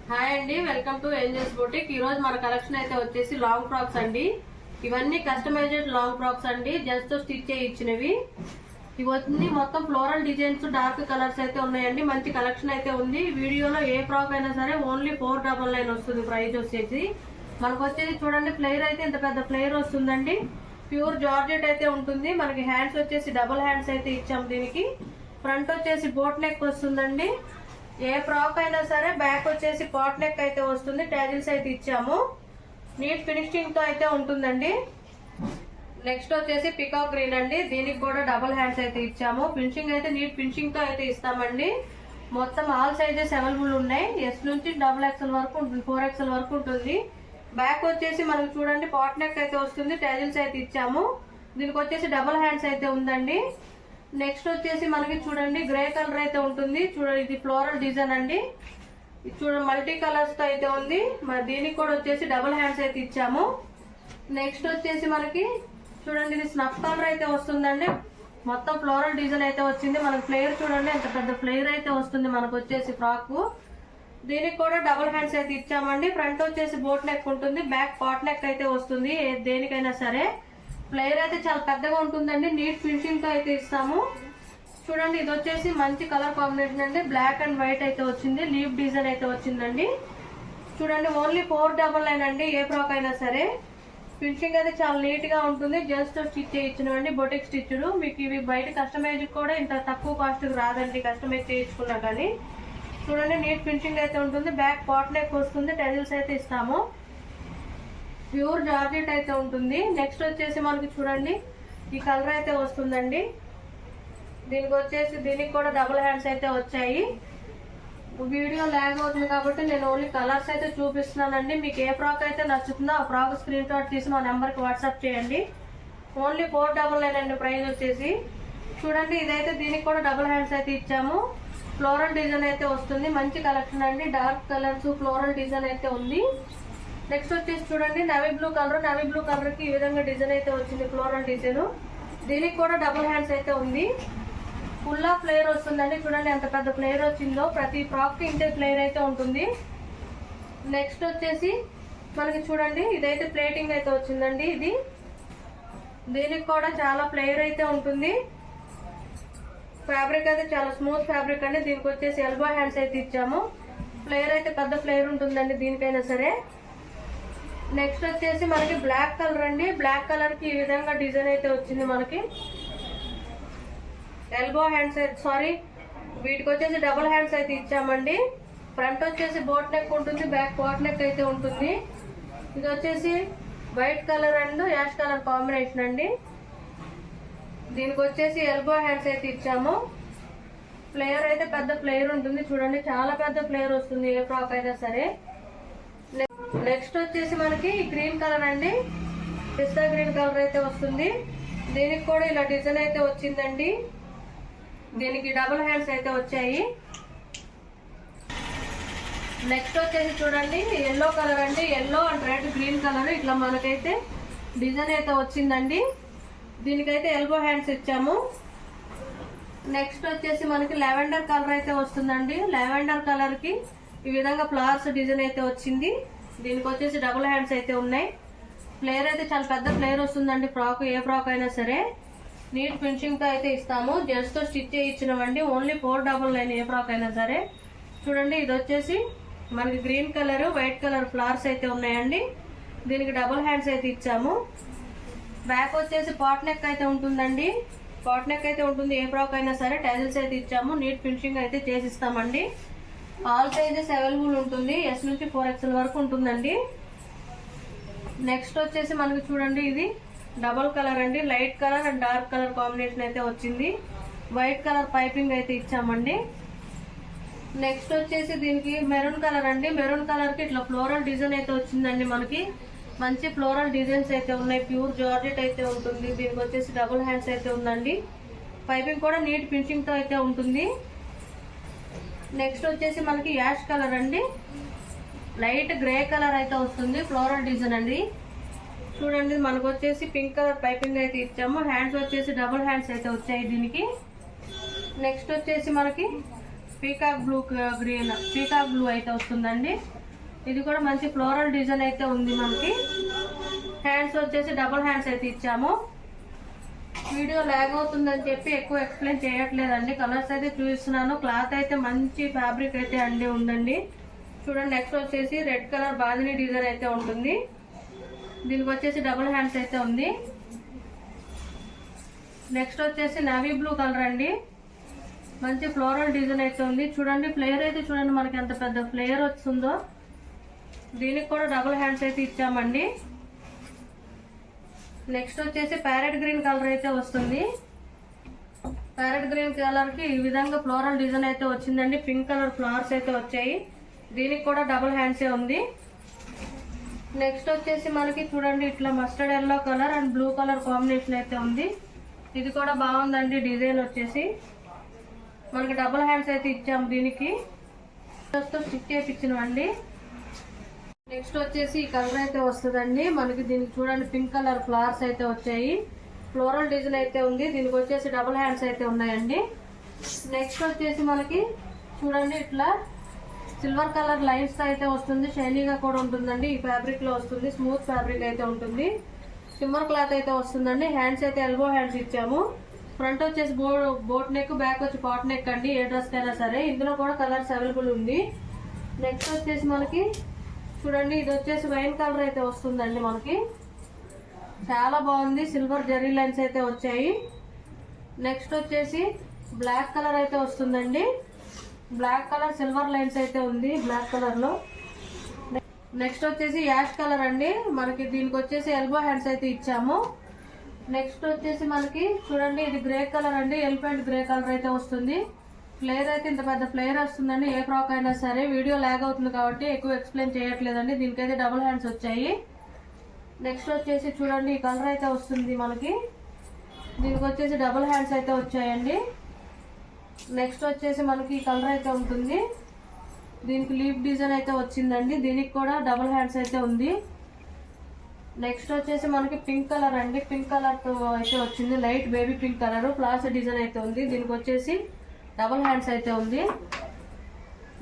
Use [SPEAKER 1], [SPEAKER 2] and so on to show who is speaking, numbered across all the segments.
[SPEAKER 1] Hi అండి, welcome to Angeles boutique. ఈ రోజు మన కలెక్షన్ అయితే వచ్చేసి లాంగ్ ఫ్రాక్స్ అండి. ఇవన్నీ కస్టమైజ్డ్ లాంగ్ ఫ్రాక్స్ అండి, జస్ట్ స్టిచ్ చేయించినవి. ఇవన్నీ మొత్తం ఫ్లోరల్ డిజైన్స్, డార్క్ కలర్స్ అయితే ఉన్నాయండి. మంచి కలెక్షన్ అయితే ఉంది. వీడియోలో ఏ ఫ్రాక్ అయినా సరే ఓన్లీ 499 వస్తుంది. ప్రైస్ వచ్చేసి మనకు వచ్చేసి చూడండి, ఫ్లేయర్ అయితే ఇంత పెద్ద ఫ్లేయర్ వస్తుందండి. ప్యూర్ జార్జెట్ అయితే ఉంటుంది. మనకి హ్యాండ్స్ వచ్చేసి డబుల్ హ్యాండ్స్ అయితే ఇచ్చాము. దీనికి ఫ్రంట్ వచ్చేసి బోట్ నెక్ వస్తుందండి. ఏ ఫ్రాక్ అయినా సరే బ్యాక్ వచ్చేసి పాట్ నెక్ అయితే వస్తుంది. టాజిల్స్ అయితే ఇచ్చాము. నీట్ ఫినిషింగ్ తో అయితే ఉంటుందండి. నెక్స్ట్ వచ్చేసి పికాక్ గ్రీన్ అండి. దీనికి కూడా డబుల్ హ్యాండ్స్ అయితే ఇచ్చాము. ఫినిషింగ్ అయితే నీట్ ఫినిషింగ్ తో అయితే ఇస్తామండి. మొత్తం ఆల్ సైజెస్ అవైలబుల్ ఉన్నాయి. ఎస్ నుంచి XXL వరకు ఉంటుంది, 4XL వరకు ఉంటుంది. బ్యాక్ వచ్చేసి మనకు చూడండి పాట్ నెక్ అయితే వస్తుంది. టాజిల్స్ అయితే ఇచ్చాము. దీనికి వచ్చేసి డబుల్ హ్యాండ్స్ అయితే ఉందండి. నెక్స్ట్ వచ్చేసి మనకి చూడండి గ్రే కలర్ అయితే ఉంటుంది. చూడండి, ఇది ఫ్లోరల్ డిజైన్ అండి. చూడండి మల్టీ కలర్స్ తో అయితే ఉంది. మరి దీనికి కూడా వచ్చేసి డబుల్ హ్యాండ్స్ అయితే ఇచ్చాము. నెక్స్ట్ వచ్చేసి మనకి చూడండి, ఇది స్నఫ్ కలర్ అయితే వస్తుందండి. మొత్తం ఫ్లోరల్ డిజైన్ అయితే వచ్చింది. మనకి ఫ్లేయర్ చూడండి, ఎంత పెద్ద ఫ్లేయర్ అయితే వస్తుంది మనకు వచ్చేసి ఫ్రాక్. దీనికి కూడా డబుల్ హ్యాండ్స్ అయితే ఇచ్చామండి. ఫ్రంట్ వచ్చేసి బోట్ నెక్ ఉంటుంది, బ్యాక్ పాట్ నెక్ అయితే వస్తుంది. దేనికైనా సరే ఫ్లేయర్ అయితే చాలా పెద్దగా ఉంటుందండి. నీట్ ఫినిషింగ్ తో అయితే ఇస్తాము. చూడండి, ఇది వచ్చేసి మంచి కలర్ కాంబినేషన్ అండి. బ్లాక్ అండ్ వైట్ అయితే వచ్చింది. లీవ్ డిజైన్ అయితే వచ్చిందండి. చూడండి, ఓన్లీ 499 అండి. ఏ ఫ్రాక్ అయినా సరే ఫినిషింగ్ అయితే చాలా నీట్ గా ఉంటుంది. జస్ట్ స్టిచ్ చేయించినవండి, బొటిక్ స్టిచ్డ్. మీకు ఇవి బయట కస్టమైజ్ కూడా ఇంత తక్కువ కాస్ట్ రాదండి, కస్టమైజ్ చేయించుకున్నా కానీ. చూడండి, నీట్ ఫినిషింగ్ అయితే ఉంటుంది. బ్యాక్ పాట్ నెక్ వస్తుంది. టెజిల్స్ అయితే ఇస్తాము. ప్యూర్ జార్జెట్ అయితే ఉంటుంది. నెక్స్ట్ వచ్చేసి మనకి చూడండి, ఈ కలర్ అయితే వస్తుందండి. దీనికి కూడా డబుల్ హ్యాండ్స్ అయితే వచ్చాయి. వీడియో లాగ్ అవుతుంది కాబట్టి నేను ఓన్లీ కలర్స్ అయితే చూపిస్తున్నానండి. మీకు ఏ ఫ్రాక్ అయితే నచ్చుతుందో ఆ ఫ్రాక్ స్క్రీన్ షాట్ తీసి మా నెంబర్కి వాట్సాప్ చేయండి. ఓన్లీ 499 అండి ప్రైస్ వచ్చేసి. చూడండి, ఇదైతే దీనికి కూడా డబుల్ హ్యాండ్స్ అయితే ఇచ్చాము. ఫ్లోరల్ డిజైన్ అయితే వస్తుంది. మంచి కలెక్షన్ అండి. డార్క్ కలర్స్, ఫ్లోరల్ డిజైన్ అయితే ఉంది. నెక్స్ట్ వచ్చేసి చూడండి, నవీ బ్లూ కలర్ కి ఈ విధంగా డిజైన్ అయితే వచ్చింది, ఫ్లోరల్ డిజైన్. దీనికి కూడా డబుల్ హ్యాండ్స్ అయితే ఉంది. ఫుల్ ఆఫ్ ఫ్లేయర్ వస్తుందండి. చూడండి ఎంత పెద్ద ఫ్లేయర్ వచ్చిందో. ప్రతి ఫ్రాక్ కి ఇంతే ఫ్లేయర్ అయితే ఉంటుంది. నెక్స్ట్ వచ్చేసి మనకి చూడండి, ఇదైతే ప్లేటింగ్ అయితే వచ్చిందండి. దీనికి కూడా చాలా ఫ్లేయర్ అయితే ఉంటుంది. ఫ్యాబ్రిక్ అయితే చాలా స్మూత్ ఫ్యాబ్రిక్ అండి. దీనికి వచ్చేసి ఎల్బో హ్యాండ్స్ అయితే ఇచ్చాము. ఫ్లేయర్ అయితే పెద్ద ఫ్లేయర్ ఉంటుందండి దీనికైనా సరే. నెక్స్ట్ వచ్చేసి మనకి బ్లాక్ కలర్ అండి. బ్లాక్ కలర్ కి ఈ విధంగా డిజైన్ అయితే వచ్చింది. మనకి ఎల్బో హ్యాండ్స్ వీటికి వచ్చేసి డబుల్ హ్యాండ్స్ అయితే ఇచ్చామండి. ఫ్రంట్ వచ్చేసి బోట్ నెక్ ఉంటుంది, బ్యాక్ పాట్ నెక్ అయితే ఉంటుంది. ఇది వచ్చేసి white colour and ash colour combination అండి. దీనికి వచ్చేసి ఎల్బో హ్యాండ్స్ అయితే ఇచ్చాము. ఫ్లేయర్ అయితే పెద్ద ఫ్లేయర్ ఉంటుంది. చూడండి, చాలా పెద్ద ఫ్లేయర్ వస్తుంది ఏ ఫ్రాక్ అయినా సరే. నెక్స్ట్ వచ్చేసి మనకి గ్రీన్ కలర్ అండి. పిస్తా గ్రీన్ కలర్ అయితే వస్తుంది. దీనికి కూడా ఇలా డిజైన్ అయితే వచ్చిందండి. దీనికి డబుల్ హ్యాండ్స్ అయితే వచ్చాయి. నెక్స్ట్ వచ్చేసి చూడండి, ఎల్లో కలర్ అండి. Yellow and red, green colour ఇట్లా మనకైతే డిజైన్ అయితే వచ్చిందండి. దీనికైతే ఎల్బో హ్యాండ్స్ ఇచ్చాము. నెక్స్ట్ వచ్చేసి మనకి లావెండర్ కలర్ అయితే వస్తుందండి. లావెండర్ కలర్ కి ఈ విధంగా ఫ్లవర్స్ డిజైన్ అయితే వచ్చింది. దీనికి వచ్చేసి డబుల్ హ్యాండ్స్ అయితే ఉన్నాయి. ఫ్లేయర్ అయితే చాలా పెద్ద ఫ్లేయర్ వస్తుందండి. ఫ్రాక్ ఏ ఫ్రాక్ అయినా సరే నీట్ ఫినిషింగ్ తో అయితే ఇస్తాము. జస్ట్ స్టిచ్ చేయించినవండి. ఓన్లీ 499 ఏ ఫ్రాక్ అయినా సరే. చూడండి, ఇది వచ్చేసి మనకి green colour, white colour flowers అయితే ఉన్నాయండి. దీనికి డబుల్ హ్యాండ్స్ అయితే ఇచ్చాము. బ్యాక్ వచ్చేసి పాట్ నెక్ అయితే ఉంటుందండి. పాట్ నెక్ అయితే ఉంటుంది ఏ ఫ్రాక్ అయినా సరే. టాజిల్స్ అయితే ఇచ్చాము. నీట్ ఫినిషింగ్ అయితే చేసిస్తామండి. ఆల్ సైజెస్ అవైలబుల్ ఉంటుంది. ఎస్ నుంచి 4XL వరకు ఉంటుందండి. నెక్స్ట్ వచ్చేసి మనకి చూడండి, ఇది డబుల్ కలర్ అండి. Light colour and dark colour combination అయితే వచ్చింది. వైట్ కలర్ పైపింగ్ అయితే ఇచ్చామండి. నెక్స్ట్ వచ్చేసి దీనికి మెరూన్ కలర్ అండి. మెరూన్ కలర్ కి ఇట్లా ఫ్లోరల్ డిజైన్ అయితే వచ్చిందండి. మనకి మంచి ఫ్లోరల్ డిజైన్స్ అయితే ఉన్నాయి. ప్యూర్ జార్జెట్ అయితే ఉంటుంది. దీనికి వచ్చేసి డబుల్ హ్యాండ్స్ అయితే ఉందండి. పైపింగ్ కూడా నీట్ ఫినిషింగ్ తో అయితే ఉంటుంది. నెక్స్ట్ వచ్చేసి మనకి యాష్ కలర్ అండి. లైట్ గ్రే కలర్ అయితే వస్తుంది. ఫ్లోరల్ డిజైన్ అండి. చూడండి, మనకు వచ్చేసి పింక్ కలర్ పైపింగ్ అయితే ఇచ్చాము. హ్యాండ్స్ వచ్చేసి డబుల్ హ్యాండ్స్ అయితే వచ్చాయి దీనికి. నెక్స్ట్ వచ్చేసి మనకి పీకాక్ బ్లూ అయితే వస్తుందండి. ఇది కూడా మంచి ఫ్లోరల్ డిజైన్ అయితే ఉంది మనకి. హ్యాండ్స్ వచ్చేసి డబుల్ హ్యాండ్స్ అయితే ఇచ్చాము. వీడియో లాగ్ అవుతుందని చెప్పి ఎక్కువ ఎక్స్ప్లెయిన్ చేయట్లేదండి, కలర్స్ అయితే చూపిస్తున్నాను. క్లాత్ అయితే మంచి ఫ్యాబ్రిక్ అయితే అండి ఉందండి. చూడండి, నెక్స్ట్ వచ్చేసి రెడ్ కలర్ బాందిని డిజైన్ అయితే ఉంటుంది. దీనికి వచ్చేసి డబుల్ హ్యాండ్స్ అయితే ఉంది. నెక్స్ట్ వచ్చేసి నావీ బ్లూ కలర్ అండి, మంచి ఫ్లోరల్ డిజైన్ అయితే ఉంది. చూడండి ఫ్లేయర్ అయితే చూడండి మనకి ఎంత పెద్ద ఫ్లేయర్ వస్తుందో. దీనికి కూడా డబుల్ హ్యాండ్స్ అయితే ఇచ్చామండి. నెక్స్ట్ వచ్చేసి ప్యారెట్ గ్రీన్ కలర్ అయితే వస్తుంది. ప్యారెట్ గ్రీన్ కలర్ కి ఈ విధంగా ఫ్లోరల్ డిజైన్ అయితే వచ్చిందండి. పింక్ కలర్ ఫ్లవర్స్ అయితే వచ్చాయి. దీనికి కూడా డబుల్ హ్యాండ్సే ఉంది. నెక్స్ట్ వచ్చేసి మనకి చూడండి ఇట్లా mustard yellow colour and blue colour combination అయితే ఉంది. ఇది కూడా బాగుందండి. డిజైన్ వచ్చేసి మనకి డబుల్ హ్యాండ్స్ అయితే ఇచ్చాము. దీనికి స్టిక్ చేయించినవండి. నెక్స్ట్ వచ్చేసి ఈ కలర్ అయితే వస్తుందండి మనకి. దీనికి చూడండి పింక్ కలర్ ఫ్లవర్స్ అయితే వచ్చాయి. ఫ్లోరల్ డిజైన్ అయితే ఉంది. దీనికి వచ్చేసి డబుల్ హ్యాండ్స్ అయితే ఉన్నాయండి. నెక్స్ట్ వచ్చేసి మనకి చూడండి ఇట్లా సిల్వర్ కలర్ లైన్స్ అయితే వస్తుంది. షైనీగా కూడా ఉంటుందండి. ఈ ఫ్యాబ్రిక్ లో వస్తుంది. స్మూత్ ఫ్యాబ్రిక్ అయితే ఉంటుంది. సిమ్మర్ క్లాత్ అయితే వస్తుందండి. హ్యాండ్స్ అయితే ఎల్బో హ్యాండ్స్ ఇచ్చాము. ఫ్రంట్ వచ్చేసి బోట్ నెక్, బ్యాక్ వచ్చి పాట్ నెక్ అండి. ఏ డ్రెస్ కైనా సరే. ఇందులో కూడా కలర్స్ అవైలబుల్ ఉంది. నెక్స్ట్ వచ్చేసి మనకి చూడండి ఇది వచ్చేసి వైన్ కలర్ అయితే వస్తుందండి మనకి. చాలా బాగుంది. సిల్వర్ జరీ లైన్స్ అయితే వచ్చాయి. నెక్స్ట్ వచ్చేసి బ్లాక్ కలర్ అయితే వస్తుందండి. బ్లాక్ కలర్ సిల్వర్ లైన్స్ అయితే ఉంది బ్లాక్ కలర్ లో. నెక్స్ట్ వచ్చేసి యాష్ కలర్ అండి మనకి. దీనికి వచ్చేసి ఎల్బో హ్యాండ్స్ అయితే ఇచ్చాము. నెక్స్ట్ వచ్చేసి మనకి చూడండి ఇది గ్రే కలర్ అండి. ఎలిఫెంట్ గ్రే కలర్ అయితే వస్తుంది. ఫ్లేయర్ అయితే ఇంత పెద్ద ఫ్లేయర్ వస్తుందండి. ఏ ఫ్రాక్ అయినా సరే. వీడియో లాగ్ అవుతుంది కాబట్టి ఎక్కువ ఎక్స్ప్లెయిన్ చేయట్లేదండి. దీనికైతే డబుల్ హ్యాండ్స్ వచ్చాయి. నెక్స్ట్ వచ్చేసి చూడండి ఈ కలర్ అయితే వస్తుంది మనకి. దీనికి వచ్చేసి డబుల్ హ్యాండ్స్ అయితే వచ్చాయండి. నెక్స్ట్ వచ్చేసి మనకి ఈ కలర్ అయితే ఉంటుంది. దీనికి లీఫ్ డిజైన్ అయితే వచ్చిందండి. దీనికి కూడా డబుల్ హ్యాండ్స్ అయితే ఉంది. నెక్స్ట్ వచ్చేసి మనకి పింక్ కలర్ అండి. పింక్ కలర్ అయితే వచ్చింది. Light baby pink colour flowers design అయితే ఉంది. దీనికి వచ్చేసి డబుల్ హ్యాండ్స్ అయితే ఉంది.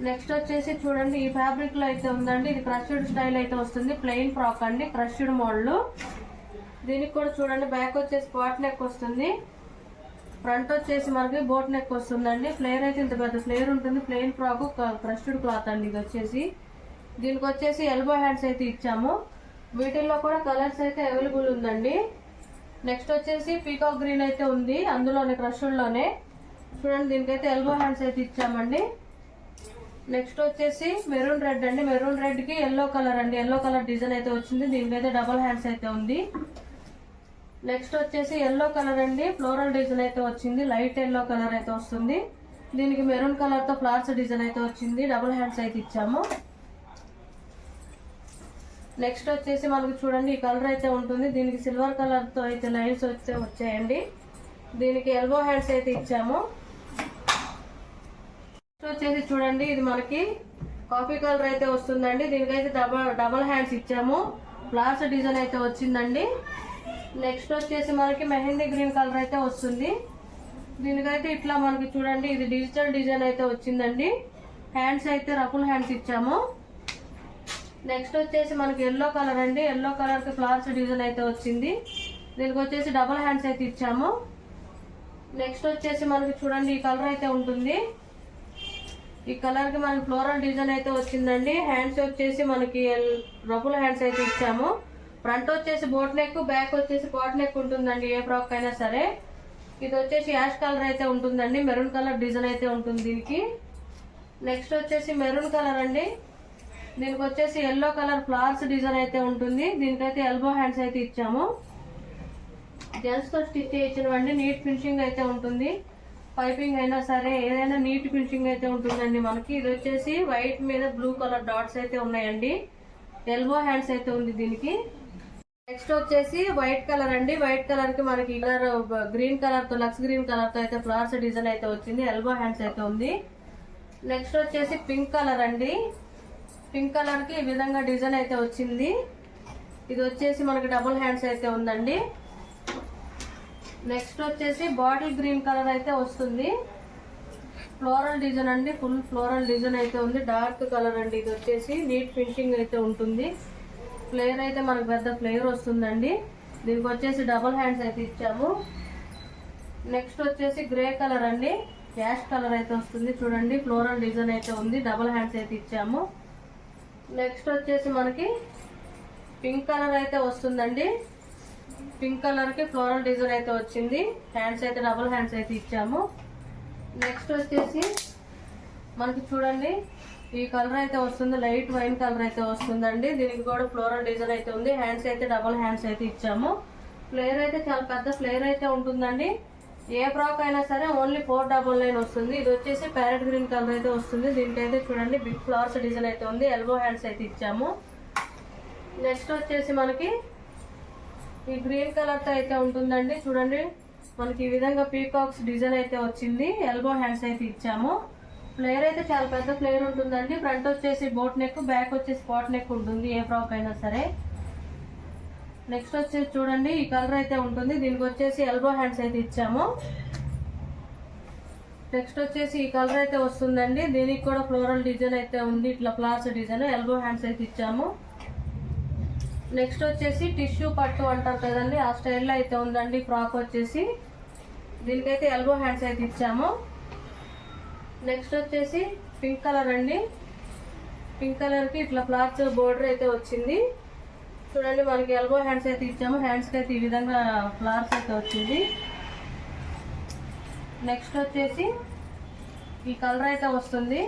[SPEAKER 1] నెక్స్ట్ వచ్చేసి చూడండి ఈ ఫ్యాబ్రిక్ లో అయితే ఉందండి. ఇది క్రష్డ్ స్టైల్ అయితే వస్తుంది. ప్లెయిన్ ఫ్రాక్ అండి, క్రష్డ్ మోడల్. దీనికి కూడా చూడండి బ్యాక్ వచ్చేసి పాట్ నెక్ వస్తుంది. ఫ్రంట్ వచ్చేసి మనకి బోట్ నెక్ వస్తుందండి. ఫ్లేయర్ అయితే ఇంత పెద్ద ఫ్లేయర్ ఉంటుంది. ప్లెయిన్ ఫ్రాక్ క్రష్డ్ క్లాత్ అండి ఇది వచ్చేసి. దీనికి వచ్చేసి ఎల్బో హ్యాండ్స్ అయితే ఇచ్చాము. వీటిల్లో కూడా కలర్స్ అయితే అవైలబుల్ ఉందండి. నెక్స్ట్ వచ్చేసి పీకాక్ గ్రీన్ అయితే ఉంది అందులోనే, క్రష్డ్ లోనే. చూడండి దీనికైతే ఎల్బో హ్యాండ్స్ అయితే ఇచ్చామండి. నెక్స్ట్ వచ్చేసి మెరూన్ రెడ్ అండి. మెరూన్ రెడ్ కి ఎల్లో కలర్ అండి. ఎల్లో కలర్ డిజైన్ అయితే వచ్చింది. దీనికైతే డబుల్ హ్యాండ్స్ అయితే ఉంది. నెక్స్ట్ వచ్చేసి ఎల్లో కలర్ అండి. ఫ్లోరల్ డిజైన్ అయితే వచ్చింది. లైట్ ఎల్లో కలర్ అయితే వస్తుంది. దీనికి మెరూన్ కలర్ తో ఫ్లవర్స్ డిజైన్ అయితే వచ్చింది. డబుల్ హ్యాండ్స్ అయితే ఇచ్చాము. నెక్స్ట్ వచ్చేసి మనకి చూడండి ఈ కలర్ అయితే ఉంటుంది. దీనికి సిల్వర్ కలర్ తో అయితే లైన్స్ వచ్చాయండి. దీనికి ఎల్బో హ్యాండ్స్ అయితే ఇచ్చాము. నెక్స్ట్ వచ్చేసి చూడండి ఇది మనకి కాఫీ కలర్ అయితే వస్తుందండి. దీనికైతే డబుల్ హ్యాండ్స్ ఇచ్చాము. ఫ్లవర్స్ డిజైన్ అయితే వచ్చిందండి. నెక్స్ట్ వచ్చేసి మనకి మెహందీ గ్రీన్ కలర్ అయితే వస్తుంది. దీనికైతే ఇట్లా మనకి చూడండి ఇది డిజిటల్ డిజైన్ అయితే వచ్చిందండి. హ్యాండ్స్ అయితే రఫుల్ హ్యాండ్స్ ఇచ్చాము. నెక్స్ట్ వచ్చేసి మనకి ఎల్లో కలర్ అండి. ఎల్లో కలర్ కి ఫ్లవర్స్ డిజైన్ అయితే వచ్చింది. దీనికి వచ్చేసి డబుల్ హ్యాండ్స్ అయితే ఇచ్చాము. నెక్స్ట్ వచ్చేసి మనకి చూడండి ఈ కలర్ అయితే ఉంటుంది. ఈ కలర్ కి మనకి ఫ్లోరల్ డిజైన్ అయితే వచ్చిందండి. హ్యాండ్స్ వచ్చేసి మనకి రఫుల్ హ్యాండ్స్ అయితే ఇచ్చాము. ఫ్రంట్ వచ్చేసి బోట్ నెక్, బ్యాక్ వచ్చేసి పాట్ నెక్ ఉంటుందండి ఏ ఫ్రాక్ అయినా సరే. ఇది వచ్చేసి యాష్ కలర్ అయితే ఉంటుందండి. మెరూన్ కలర్ డిజైన్ అయితే ఉంటుంది దీనికి. నెక్స్ట్ వచ్చేసి మెరూన్ కలర్ అండి. దీనికి వచ్చేసి ఎల్లో కలర్ ఫ్లవర్స్ డిజైన్ అయితే ఉంటుంది. దీనికైతే ఎల్బో హ్యాండ్స్ అయితే ఇచ్చాము. జెంట్స్ తో స్టిచ్ చేయించినవండి. నీట్ ఫినిషింగ్ అయితే ఉంటుంది. పైపింగ్ అయినా సరే ఏదైనా నీట్ ఫినిషింగ్ అయితే ఉంటుందండి మనకి. ఇది వచ్చేసి వైట్ మీద బ్లూ కలర్ డాట్స్ అయితే ఉన్నాయండి. ఎల్బో హ్యాండ్స్ అయితే ఉంది దీనికి. నెక్స్ట్ వచ్చేసి వైట్ కలర్ అండి. వైట్ కలర్ కి మనకి కలర్ గ్రీన్ కలర్ తో, లక్స్ గ్రీన్ కలర్ తో అయితే ఫ్లవర్స్ డిజైన్ అయితే వచ్చింది. ఎల్బో హ్యాండ్స్ అయితే ఉంది. నెక్స్ట్ వచ్చేసి పింక్ కలర్ అండి. పింక్ కలర్ కి ఈ విధంగా డిజైన్ అయితే వచ్చింది. ఇది వచ్చేసి మనకి డబుల్ హ్యాండ్స్ అయితే ఉందండి. నెక్స్ట్ వచ్చేసి బాటిల్ గ్రీన్ కలర్ అయితే వస్తుంది. ఫ్లోరల్ డిజైన్ అండి, ఫుల్ ఫ్లోరల్ డిజైన్ అయితే ఉంది. డార్క్ కలర్ అండి. ఇది వచ్చేసి నీట్ ఫినిషింగ్ అయితే ఉంటుంది. ఫ్లేర్ అయితే మనకు పెద్ద ఫ్లేర్ వస్తుందండి. దీనికి వచ్చేసి డబుల్ హ్యాండ్స్ అయితే ఇచ్చాము. నెక్స్ట్ వచ్చేసి గ్రే కలర్ అండి, యాష్ కలర్ అయితే వస్తుంది. చూడండి ఫ్లోరల్ డిజైన్ అయితే ఉంది, డబుల్ హ్యాండ్స్ అయితే ఇచ్చాము. నెక్స్ట్ వచ్చేసి మనకి పింక్ కలర్ అయితే వస్తుందండి. పింక్ కలర్కి ఫ్లోరల్ డిజైన్ అయితే వచ్చింది. హ్యాండ్స్ అయితే డబుల్ హ్యాండ్స్ అయితే ఇచ్చాము. నెక్స్ట్ వచ్చేసి మనకి చూడండి ఈ కలర్ అయితే వస్తుంది, లైట్ వైన్ కలర్ అయితే వస్తుందండి. దీనికి కూడా ఫ్లోరల్ డిజైన్ అయితే ఉంది. హ్యాండ్స్ అయితే డబుల్ హ్యాండ్స్ అయితే ఇచ్చాము. ఫ్లేర్ అయితే చాలా పెద్ద ఫ్లేర్ అయితే ఉంటుందండి. ఏ ఫ్రాక్ అయినా సరే ఓన్లీ 499 వస్తుంది. ఇది వచ్చేసి ప్యారెట్ గ్రీన్ కలర్ అయితే వస్తుంది. దీనికైతే చూడండి బిగ్ ఫ్లవర్స్ డిజైన్ అయితే ఉంది. ఎల్బో హ్యాండ్స్ అయితే ఇచ్చాము. నెక్స్ట్ వచ్చేసి మనకి ఈ గ్రీన్ కలర్తో అయితే ఉంటుందండి. చూడండి మనకి ఈ విధంగా పీకాక్స్ డిజైన్ అయితే వచ్చింది. ఎల్బో హ్యాండ్స్ అయితే ఇచ్చాము. ఫ్లేర్ అయితే చాలా పెద్ద ఫ్లేర్ ఉంటుందండి. ఫ్రంట్ వచ్చేసి బోట్ నెక్, బ్యాక్ వచ్చేసి స్పాట్ నెక్ ఉంటుంది ఏ ఫ్రాక్ అయినా సరే. నెక్స్ట్ వచ్చేసి చూడండి ఈ కలర్ అయితే ఉంటుంది. దీనికి వచ్చేసి ఎల్బో హ్యాండ్స్ అయితే ఇచ్చాము. నెక్స్ట్ వచ్చేసి ఈ కలర్ అయితే వస్తుందండి. దీనికి కూడా ఫ్లోరల్ డిజైన్ అయితే ఉంది, ఇట్లా ఫ్లవర్స్ డిజైన్. ఎల్బో హ్యాండ్స్ అయితే ఇచ్చాము. నెక్స్ట్ వచ్చేసి టిష్యూ పట్టు అంటారు కదండి, ఆ స్టైల్లో అయితే ఉందండి ఫ్రాక్ వచ్చేసి. దీనికైతే ఎల్బో హ్యాండ్స్ అయితే ఇచ్చాము. నెక్స్ట్ వచ్చేసి పింక్ కలర్ అండి. పింక్ కలర్కి ఇట్లా ఫ్లవర్స్ బోర్డర్ అయితే వచ్చింది. చూడండి మనకి ఎల్బో హ్యాండ్స్ అయితే ఇచ్చాము. హ్యాండ్స్కి అయితే ఈ విధంగా ఫ్లవర్స్ అయితే వచ్చింది. నెక్స్ట్ వచ్చేసి ఈ కలర్ అయితే వస్తుంది.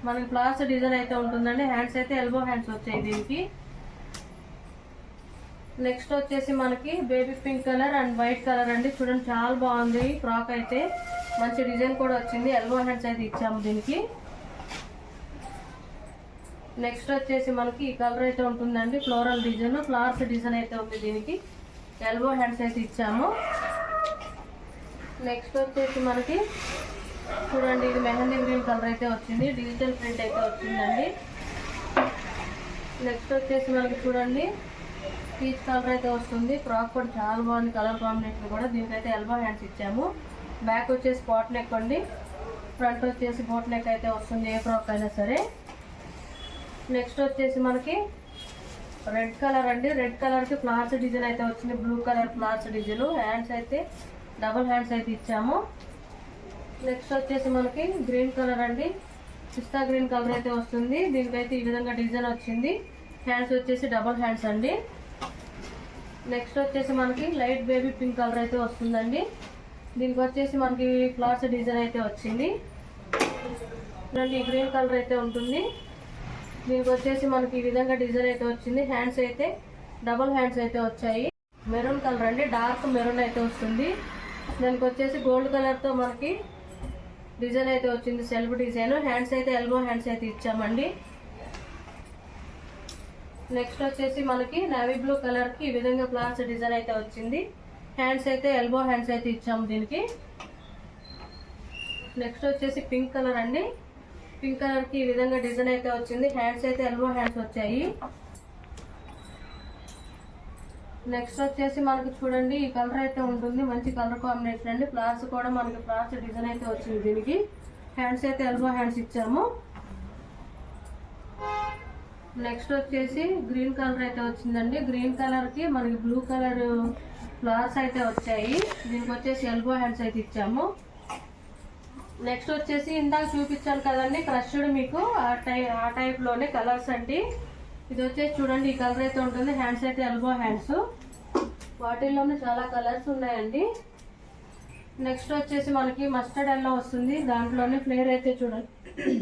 [SPEAKER 1] మనకి ఫ్లవర్స్ డిజైన్ అయితే ఉంటుందండి. హ్యాండ్స్ అయితే ఎల్బో హ్యాండ్స్ వచ్చాయి దీనికి. నెక్స్ట్ వచ్చేసి మనకి baby pink colour and white colour అండి. చూడండి చాలా బాగుంది ఫ్రాక్ అయితే, మంచి డిజైన్ కూడా వచ్చింది. ఎల్బో హ్యాండ్స్ అయితే ఇచ్చాము దీనికి. నెక్స్ట్ వచ్చేసి మనకి ఈ కలర్ అయితే ఉంటుందండి, ఫ్లోరల్ డిజైన్, ఫ్లవర్స్ డిజైన్ అయితే ఉంది దీనికి. ఎల్బో హ్యాండ్స్ అయితే ఇచ్చాము. నెక్స్ట్ వచ్చేసి మనకి చూడండి ఇది మెహందీ గ్రీన్ కలర్ అయితే వచ్చింది. డిజిటల్ ప్రింట్ అయితే వచ్చిందండి. నెక్స్ట్ వచ్చేసి మనకి చూడండి పీచ్ కలర్ అయితే వస్తుంది. ఫ్రాక్ కూడా చాలా బాగుంది కలర్ కాంబినేషన్ కూడా. దీనికైతే ఎల్బో హ్యాండ్స్ ఇచ్చాము. బ్యాక్ వచ్చేసి స్పాట్ నెక్ అండి, ఫ్రంట్ వచ్చేసి బోట్ నెక్ అయితే వస్తుంది ఏ ఫ్రాక్ అయినా సరే. నెక్స్ట్ వచ్చేసి మనకి రెడ్ కలర్ అండి. రెడ్ కలర్కి ఫ్లవర్స్ డిజైన్ అయితే వచ్చింది, blue colour flowers design. Hands అయితే డబుల్ హ్యాండ్స్ అయితే ఇచ్చాము. నెక్స్ట్ వచ్చేసి మనకి గ్రీన్ కలర్ అండి, పిస్తా గ్రీన్ కలర్ అయితే వస్తుంది. దీనికైతే ఈ విధంగా డిజైన్ వచ్చింది. హ్యాండ్స్ వచ్చేసి డబుల్ హ్యాండ్స్ అండి. నెక్స్ట్ వచ్చేసి మనకి లైట్ బేబీ పింక్ కలర్ అయితే వస్తుందండి. దీనికి వచ్చేసి మనకి ఫ్లవర్స్ డిజైన్ అయితే వచ్చింది. ఈ గ్రీన్ కలర్ అయితే ఉంటుంది. దీనికి వచ్చేసి మనకి ఈ విధంగా డిజైన్ అయితే వచ్చింది. హ్యాండ్స్ అయితే డబుల్ హ్యాండ్స్ అయితే వచ్చాయి. మెరూన్ కలర్ అండి, డార్క్ మెరూన్ అయితే వస్తుంది. దానికి వచ్చేసి గోల్డ్ కలర్తో మనకి డిజైన్ అయితే వచ్చింది, సెల్ఫ్ డిజైన్. హ్యాండ్స్ అయితే ఎల్బో హ్యాండ్స్ అయితే ఇచ్చామండి. నెక్స్ట్ వచ్చేసి మనకి నేవీ బ్లూ కలర్కి ఈ విధంగా ఫ్లవర్స్ డిజైన్ అయితే వచ్చింది. హ్యాండ్స్ అయితే ఎల్బో హ్యాండ్స్ అయితే ఇచ్చాము దీనికి. నెక్స్ట్ వచ్చేసి పింక్ కలర్ అండి. పింక్ కలర్కి ఈ విధంగా డిజైన్ అయితే వచ్చింది. హ్యాండ్స్ అయితే ఎల్బో హ్యాండ్స్ వచ్చాయి. నెక్స్ట్ వచ్చేసి మనకి చూడండి ఈ కలర్ అయితే ఉంటుంది, మంచి కలర్ కాంబినేషన్ అండి. ఫ్లవర్స్ కూడా మనకి ఫ్లవర్స్ డిజైన్ అయితే వచ్చింది దీనికి. హ్యాండ్స్ అయితే ఎల్బో హ్యాండ్స్ ఇచ్చాము. నెక్స్ట్ వచ్చేసి గ్రీన్ కలర్ అయితే వచ్చిందండి. గ్రీన్ కలర్కి మనకి బ్లూ కలర్ ఫ్లవర్స్ అయితే వచ్చాయి. దీనికి వచ్చేసి ఎల్బో హ్యాండ్స్ అయితే ఇచ్చాము. నెక్స్ట్ వచ్చేసి ఇందాక చూపించాను కదండి క్రష్డ్, మీకు ఆ టైప్లోనే కలర్స్ అండి. ఇది వచ్చేసి చూడండి ఈ కలర్ అయితే ఉంటుంది. హ్యాండ్స్ అయితే ఎల్బో హ్యాండ్స్. వాటిల్లోనే చాలా కలర్స్ ఉన్నాయండి. నెక్స్ట్ వచ్చేసి మనకి మస్టర్డ్ ఎల్లో వస్తుంది. దాంట్లోనే ఫ్లేర్ అయితే చూడండి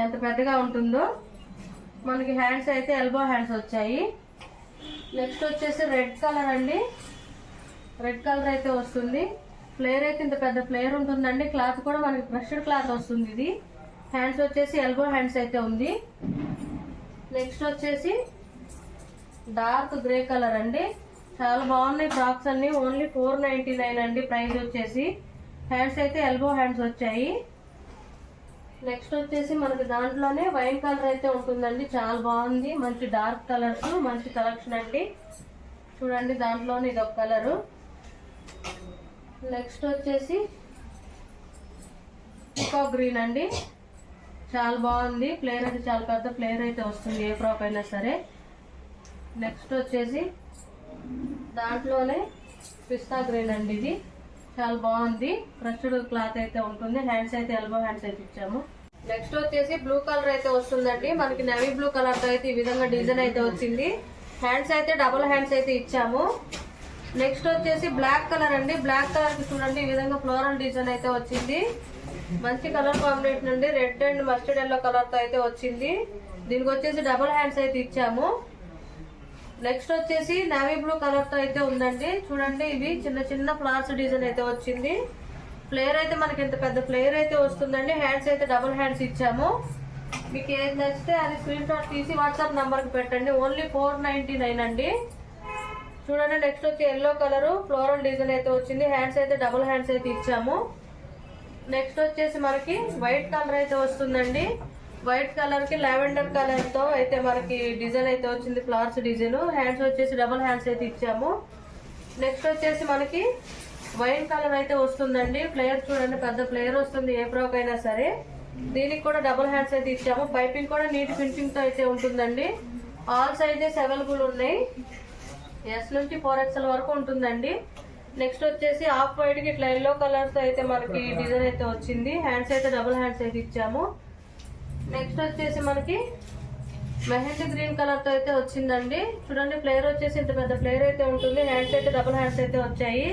[SPEAKER 1] ఎంత పెద్దగా ఉంటుందో. మనకి హ్యాండ్స్ అయితే ఎల్బో హ్యాండ్స్ వచ్చాయి. నెక్స్ట్ వచ్చేసి రెడ్ కలర్ అండి. రెడ్ కలర్ అయితే వస్తుంది. ఫ్లేర్ అయితే ఇంత పెద్ద ఫ్లేర్ ఉంటుందండి. క్లాత్ కూడా మనకి బ్రష్డ్ క్లాత్ వస్తుంది ఇది. హ్యాండ్స్ వచ్చేసి ఎల్బో హ్యాండ్స్ అయితే ఉంది. నెక్స్ట్ వచ్చేసి డార్క్ గ్రే కలర్ అండి. చాలా బాగున్నాయి ఫ్రాక్స్ అన్ని. ఓన్లీ 499 అండి ప్రైస్ వచ్చేసి. హ్యాండ్స్ అయితే ఎల్బో హ్యాండ్స్ వచ్చాయి. నెక్స్ట్ వచ్చేసి మనకి దాంట్లోనే వైన్ కలర్ అయితే ఉంటుందండి. చాలా బాగుంది, మంచి డార్క్ కలర్స్, మంచి కలెక్షన్ అండి. చూడండి దాంట్లోనే ఇది ఒక కలరు. నెక్స్ట్ వచ్చేసి పికాక్ గ్రీన్ అండి, చాలా బాగుంది. ఫ్లేర్ అయితే చాలా పెద్ద ఫ్లేర్ అయితే వస్తుంది ఏ ఫ్రాక్ అయినా సరే. నెక్స్ట్ వచ్చేసి దాంట్లోనే పిస్తా గ్రీన్ అండి, ఇది చాలా బాగుంది. క్రష్డ్ క్లాత్ అయితే ఉంటుంది. హ్యాండ్స్ అయితే ఎల్బో హ్యాండ్స్ అయితే ఇచ్చాము. నెక్స్ట్ వచ్చేసి బ్లూ కలర్ అయితే వస్తుందండి. మనకి నేవీ బ్లూ కలర్ తో అయితే ఈ విధంగా డిజైన్ అయితే వచ్చింది. హ్యాండ్స్ అయితే డబుల్ హ్యాండ్స్ అయితే ఇచ్చాము. నెక్స్ట్ వచ్చేసి బ్లాక్ కలర్ అండి. బ్లాక్ కలర్ కి చూడండి ఈ విధంగా ఫ్లోరల్ డిజైన్ అయితే వచ్చింది. మంచి కలర్ కాంబినేషన్ అండి. Red and mustard yellow colour తో అయితే వచ్చింది. దీనికి వచ్చేసి డబుల్ హ్యాండ్స్ అయితే ఇచ్చాము. నెక్స్ట్ వచ్చేసి నేవీ బ్లూ కలర్ తో అయితే ఉందండి. చూడండి ఇవి చిన్న చిన్న ఫ్లవర్స్ డిజైన్ అయితే వచ్చింది. ఫ్లేర్ అయితే మనకి ఇంత పెద్ద ఫ్లేర్ అయితే వస్తుందండి. హ్యాండ్స్ అయితే డబుల్ హ్యాండ్స్ ఇచ్చాము. మీకు ఏది నచ్చితే అది స్క్రీన్ షాట్ తీసి వాట్సాప్ నంబర్ కి పెట్టండి. ఓన్లీ 499 అండి. చూడండి నెక్స్ట్ వచ్చి ఎల్లో కలర్ ఫ్లోరల్ డిజైన్ అయితే వచ్చింది. హ్యాండ్స్ అయితే డబుల్ హ్యాండ్స్ అయితే ఇచ్చాము. నెక్స్ట్ వచ్చేసి మనకి వైట్ కలర్ అయితే వస్తుందండి. వైట్ కలర్ కి లావెండర్ కలర్ తో అయితే మనకి డిజైన్ అయితే వచ్చింది, ఫ్లవర్స్ డిజైన్. హ్యాండ్స్ వచ్చేసి డబుల్ హ్యాండ్స్ అయితే ఇచ్చాము. నెక్స్ట్ వచ్చేసి మనకి వైన్ కలర్ అయితే వస్తుందండి. ఫ్లేయర్ చూడండి పెద్ద ఫ్లేయర్ వస్తుంది ఏ ఫ్రాక్ అయినా సరే. దీనికి కూడా డబుల్ హ్యాండ్స్ అయితే ఇచ్చాము. పైపింగ్ కూడా నీట్ ఫినిషింగ్ తో అయితే ఉంటుందండి. ఆల్ సైజెస్ అవైలబుల్ ఉన్నాయి. ఎస్ నుంచి 4XL వరకు ఉంటుందండి. నెక్స్ట్ వచ్చేసి ఆఫ్ వైట్ కి ఇట్లా ఎల్లో కలర్ తో అయితే మనకి డిజైన్ అయితే వచ్చింది. హ్యాండ్స్ అయితే డబుల్ హ్యాండ్స్ అయితే ఇచ్చాము. నెక్స్ట్ వచ్చేసి మనకి మెహందీ గ్రీన్ కలర్ తో అయితే వచ్చిందండి. చూడండి ఫ్లేయర్ వచ్చేసి ఇంత పెద్ద ఫ్లేయర్ అయితే ఉంటుంది. హ్యాండ్స్ అయితే డబుల్ హ్యాండ్స్ అయితే వచ్చాయి.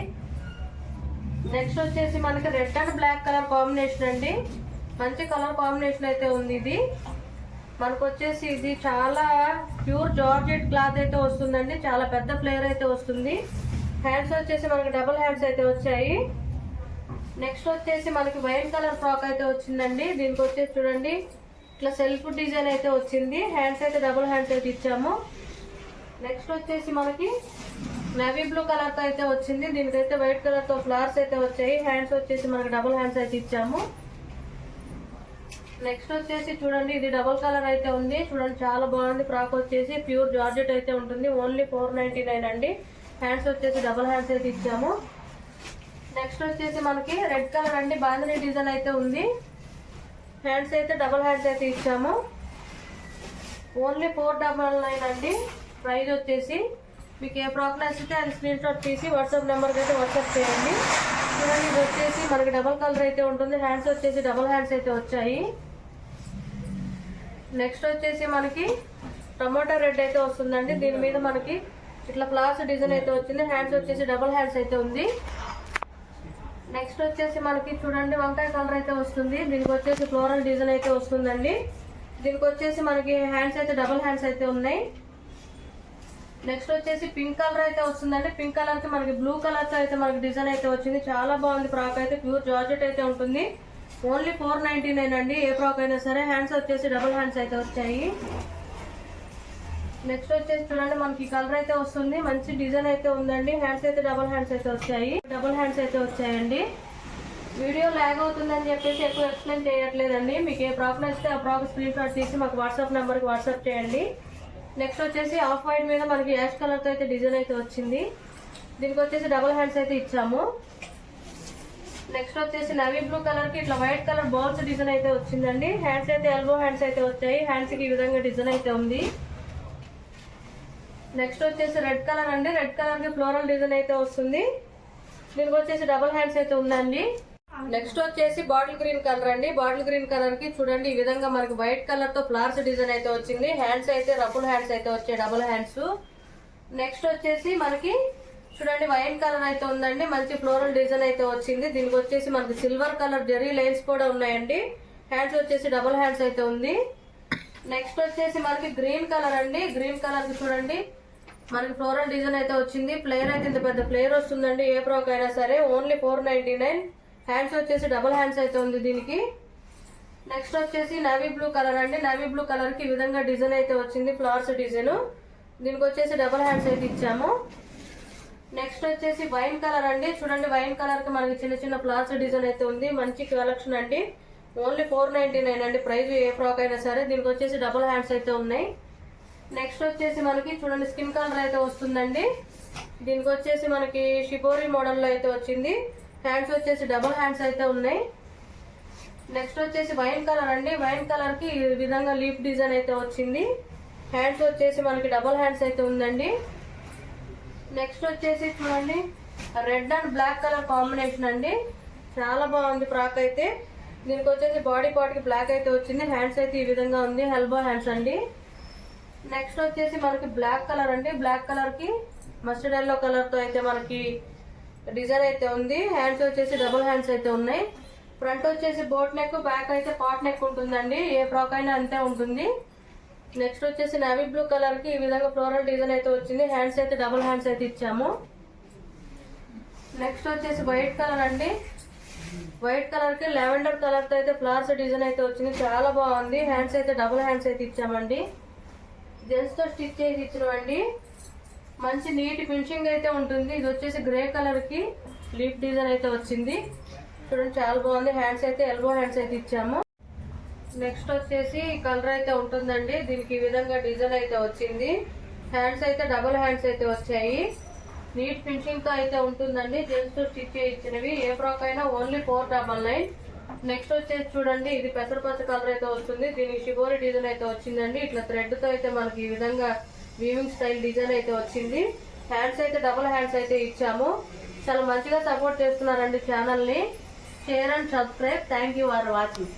[SPEAKER 1] నెక్స్ట్ వచ్చేసి మనకి red and black colour combination అండి. మంచి కలర్ కాంబినేషన్ అయితే ఉంది. ఇది మనకు వచ్చేసి ఇది చాలా ప్యూర్ జార్జెట్ క్లాత్ అయితే వస్తుందండి. చాలా పెద్ద ఫ్లేయర్ అయితే వస్తుంది. హ్యాండ్స్ వచ్చేసి మనకి డబుల్ హ్యాండ్స్ అయితే వచ్చాయి. నెక్స్ట్ వచ్చేసి మనకి వైట్ కలర్ ఫ్రాక్ అయితే వచ్చిందండి. దీనికి వచ్చేసి చూడండి ఇట్లా సెల్ఫ్ డిజైన్ అయితే వచ్చింది. హ్యాండ్స్ అయితే డబుల్ హ్యాండ్స్ అయితే ఇచ్చాము. నెక్స్ట్ వచ్చేసి మనకి నేవీ బ్లూ కలర్ తో అయితే వచ్చింది. దీనికైతే వైట్ కలర్ తో ఫ్లవర్స్ అయితే వచ్చాయి. హ్యాండ్స్ వచ్చేసి మనకి డబుల్ హ్యాండ్స్ అయితే ఇచ్చాము. నెక్స్ట్ వచ్చేసి చూడండి ఇది డబుల్ కలర్ అయితే ఉంది. చూడండి చాలా బాగుంది. ఫ్రాక్ వచ్చేసి ప్యూర్ జార్జెట్ అయితే ఉంటుంది. ఓన్లీ 499 అండి. హ్యాండ్స్ వచ్చేసి డబుల్ హ్యాండ్స్ అయితే ఇచ్చాము. నెక్స్ట్ వచ్చేసి మనకి రెడ్ కలర్ అండి. బాంధనీ డిజైన్ అయితే ఉంది. హ్యాండ్స్ అయితే డబుల్ హ్యాండ్స్ అయితే ఇచ్చాము. ఓన్లీ 499 అండి. ప్రైస్ వచ్చేసి మీకు ఏ ఫ్రాక్ నచ్చితే అది స్క్రీన్ షాట్ తీసి వాట్సాప్ నెంబర్కి అయితే వాట్సాప్ చేయండి. చూడండి ఇది వచ్చేసి మనకి డబుల్ కలర్ అయితే ఉంటుంది. హ్యాండ్స్ వచ్చేసి డబుల్ హ్యాండ్స్ అయితే వచ్చాయి. నెక్స్ట్ వచ్చేసి మనకి టమాటా రెడ్ అయితే వస్తుందండి. దీని మీద మనకి ఇట్లా ఫ్లవర్స్ డిజైన్ అయితే వచ్చింది. హ్యాండ్స్ వచ్చేసి డబుల్ హ్యాండ్స్ అయితే ఉంది. నెక్స్ట్ వచ్చేసి మనకి చూడండి వంకాయ కలర్ అయితే వస్తుంది. దీనికి వచ్చేసి ఫ్లోరల్ డిజైన్ అయితే వస్తుందండి. దీనికి వచ్చేసి మనకి హ్యాండ్స్ అయితే డబుల్ హ్యాండ్స్ అయితే ఉన్నాయి. నెక్స్ట్ వచ్చేసి పింక్ కలర్ అయితే వస్తుందండి. పింక్ కలర్ కి మనకి బ్లూ కలర్ తో అయితే మనకి డిజైన్ అయితే వచ్చింది. చాలా బాగుంది. ఫ్రాక్ అయితే ప్యూర్ జార్జెట్ అయితే ఉంటుంది. ఓన్లీ 499 అండి. ఏ ఫ్రాక్ అయినా సరే. హ్యాండ్స్ వచ్చేసి డబుల్ హ్యాండ్స్ అయితే వచ్చాయి. నెక్స్ట్ వచ్చేసి చూడండి మనకి కలర్ అయితే వస్తుంది. మంచి డిజైన్ అయితే ఉందండి. హ్యాండ్స్ అయితే డబుల్ హ్యాండ్స్ అయితే వచ్చాయి. డబుల్ హ్యాండ్స్ అయితే వచ్చాయండి. వీడియో లాగ్ అవుతుందని చెప్పేసి ఎక్కువ ఎక్స్ప్లెయిన్ చేయట్లేదండి. మీకు ఏ ఫ్రాక్ నచ్చితే ఆ ఫ్రాక్ స్క్రీన్ షాట్ తీసి మాకు వాట్సాప్ నెంబర్కి వాట్సాప్ చేయండి. నెక్స్ట్ వచ్చేసి ఆఫ్ వైట్ మీద మనకి యాష్ కలర్ తో అయితే డిజైన్ అయితే వచ్చింది. దీనికి వచ్చేసి డబుల్ హ్యాండ్స్ అయితే ఇచ్చాము. నెక్స్ట్ వచ్చేసి నేవీ బ్లూ కలర్ కి ఇట్లా వైట్ కలర్ బాల్స్ డిజైన్ అయితే వచ్చిందండి. హ్యాండ్స్ అయితే ఎల్బో హ్యాండ్స్ అయితే వచ్చాయి. హ్యాండ్స్ కి ఈ విధంగా డిజైన్ అయితే ఉంది. నెక్స్ట్ వచ్చేసి రెడ్ కలర్ అండి. రెడ్ కలర్ కి ఫ్లోరల్ డిజైన్ అయితే వస్తుంది. దీనికి వచ్చేసి డబుల్ హ్యాండ్స్ అయితే ఉందండి. నెక్స్ట్ వచ్చేసి బాటిల్ గ్రీన్ కలర్ అండి. బాటిల్ గ్రీన్ కలర్ కి చూడండి ఈ విధంగా మనకి వైట్ కలర్ తో ఫ్లవర్స్ డిజైన్ అయితే వచ్చింది. హ్యాండ్స్ అయితే రఫుల్ హ్యాండ్స్ అయితే వచ్చాయి, డబుల్ హ్యాండ్స్. నెక్స్ట్ వచ్చేసి మనకి చూడండి వైన్ కలర్ అయితే ఉందండి. మంచి ఫ్లోరల్ డిజైన్ అయితే వచ్చింది. దీనికి వచ్చేసి మనకి సిల్వర్ కలర్ జెరీ లైన్స్ కూడా ఉన్నాయండి. హ్యాండ్స్ వచ్చేసి డబుల్ హ్యాండ్స్ అయితే ఉంది. నెక్స్ట్ వచ్చేసి మనకి గ్రీన్ కలర్ అండి. గ్రీన్ కలర్ కి చూడండి మనకి ఫ్లోరల్ డిజైన్ అయితే వచ్చింది. ప్లేయర్ అయితే ఇంత పెద్ద ప్లేయర్ వస్తుందండి. ఏ ఫ్రాక్ అయినా సరే. ఓన్లీ 499. హ్యాండ్స్ వచ్చేసి డబుల్ హ్యాండ్స్ అయితే ఉంది దీనికి. నెక్స్ట్ వచ్చేసి నేవీ బ్లూ కలర్ అండి. నేవీ బ్లూ కలర్ కి ఈ విధంగా డిజైన్ అయితే వచ్చింది, ఫ్లవర్స్ డిజైన్. దీనికి వచ్చేసి డబుల్ హ్యాండ్స్ అయితే ఇచ్చాము. నెక్స్ట్ వచ్చేసి వైన్ కలర్ అండి. చూడండి వైన్ కలర్ కి మనకి చిన్న చిన్న ఫ్లవర్స్ డిజైన్ అయితే ఉంది. మంచి కలెక్షన్ అండి. ఓన్లీ 499 అండి ప్రైస్. ఏ ఫ్రాక్ అయినా సరే. దీనికి వచ్చేసి డబుల్ హ్యాండ్స్ అయితే ఉన్నాయి. నెక్స్ట్ వచ్చేసి మనకి చూడండి స్కిన్ కలర్ అయితే వస్తుందండి. దీనికి వచ్చేసి మనకి షిపోరి మోడల్ లో అయితే వచ్చింది. హ్యాండ్స్ వచ్చేసి డబుల్ హ్యాండ్స్ అయితే ఉన్నాయి. నెక్స్ట్ వచ్చేసి వైన్ కలర్ అండి. వైన్ కలర్ కి ఈ విధంగా లీఫ్ డిజైన్ అయితే వచ్చింది. హ్యాండ్స్ వచ్చేసి మనకి డబుల్ హ్యాండ్స్ అయితే ఉందండి. నెక్స్ట్ వచ్చేసి చూడండి red and black colour combination అండి. చాలా బాగుంది ఫ్రాక్ అయితే. దీనికి వచ్చేసి బాడీ పార్ట్ కి బ్లాక్ అయితే వచ్చింది. హ్యాండ్స్ అయితే ఈ విధంగా ఉంది, ఎల్బో హ్యాండ్స్ అండి. నెక్స్ట్ వచ్చేసి మనకి బ్లాక్ కలర్ అండి. బ్లాక్ కలర్ కి మస్టర్డ్ ఎల్లో కలర్ తో అయితే మనకి డిజైన్ అయితే ఉంది. హ్యాండ్స్ వచ్చేసి డబుల్ హ్యాండ్స్ అయితే ఉన్నాయి. ఫ్రంట్ వచ్చేసి బోట్ నెక్, బ్యాక్ అయితే పాట్ నెక్ ఉంటుందండి. ఏ ఫ్రాక్ అయినా అంతే ఉంటుంది. నెక్స్ట్ వచ్చేసి నేవీ బ్లూ కలర్ కి ఈ విధంగా ఫ్లోరల్ డిజైన్ అయితే వచ్చింది. హ్యాండ్స్ అయితే డబుల్ హ్యాండ్స్ అయితే ఇచ్చాము. నెక్స్ట్ వచ్చేసి వైట్ కలర్ అండి. వైట్ కలర్ కి లావెండర్ కలర్ తో అయితే ఫ్లవర్స్ డిజైన్ అయితే వచ్చింది. చాలా బాగుంది. హ్యాండ్స్ అయితే డబుల్ హ్యాండ్స్ అయితే ఇచ్చామండి. జెంట్స్ తో స్టిచ్ చేసి ఇచ్చినవండి. మంచి నీట్ ఫినిషింగ్ అయితే ఉంటుంది. ఇది వచ్చేసి గ్రే కలర్ కి లీఫ్ డిజైన్ అయితే వచ్చింది. చూడండి చాలా బాగుంది. హ్యాండ్స్ అయితే ఎల్బో హ్యాండ్స్ అయితే ఇచ్చాము. నెక్స్ట్ వచ్చేసి కలర్ అయితే ఉంటుందండి. దీనికి ఈ విధంగా డిజైన్ అయితే వచ్చింది. హ్యాండ్స్ అయితే డబుల్ హ్యాండ్స్ అయితే వచ్చాయి. నీట్ ఫినిషింగ్ తో అయితే ఉంటుందండి. జెంట్స్ తో స్టిచ్ చేయించినవి. ఏ ఫ్రాక్ అయినా ఓన్లీ 499. నెక్స్ట్ వచ్చేసి చూడండి ఇది పెసరపచ్చ కలర్ అయితే వస్తుంది. దీనికి షిబోరి డిజైన్ అయితే వచ్చిందండి. ఇట్లా థ్రెడ్ తో అయితే మనకి ఈ విధంగా వీవింగ్ స్టైల్ డిజైన్ అయితే వచ్చింది. హ్యాండ్స్ అయితే డబుల్ హ్యాండ్స్ అయితే ఇచ్చాము. చాలా మంచిగా సపోర్ట్ చేస్తున్నారండి ఛానల్ ని. Share and subscribe. Thank you for watching.